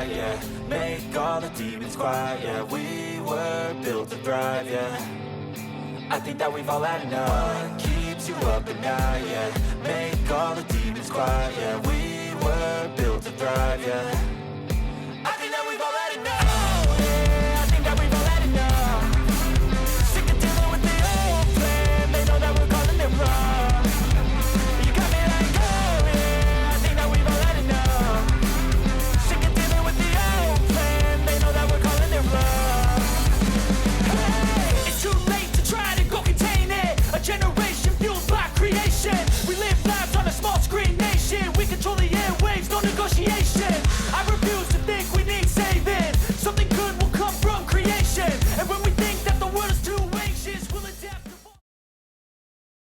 high, yeah. Make all the demons quiet, yeah. We were built to thrive, yeah. I think that we've all had enough. What keeps you up at night, yeah. Make all the demons quiet, yeah. We were built to thrive, yeah.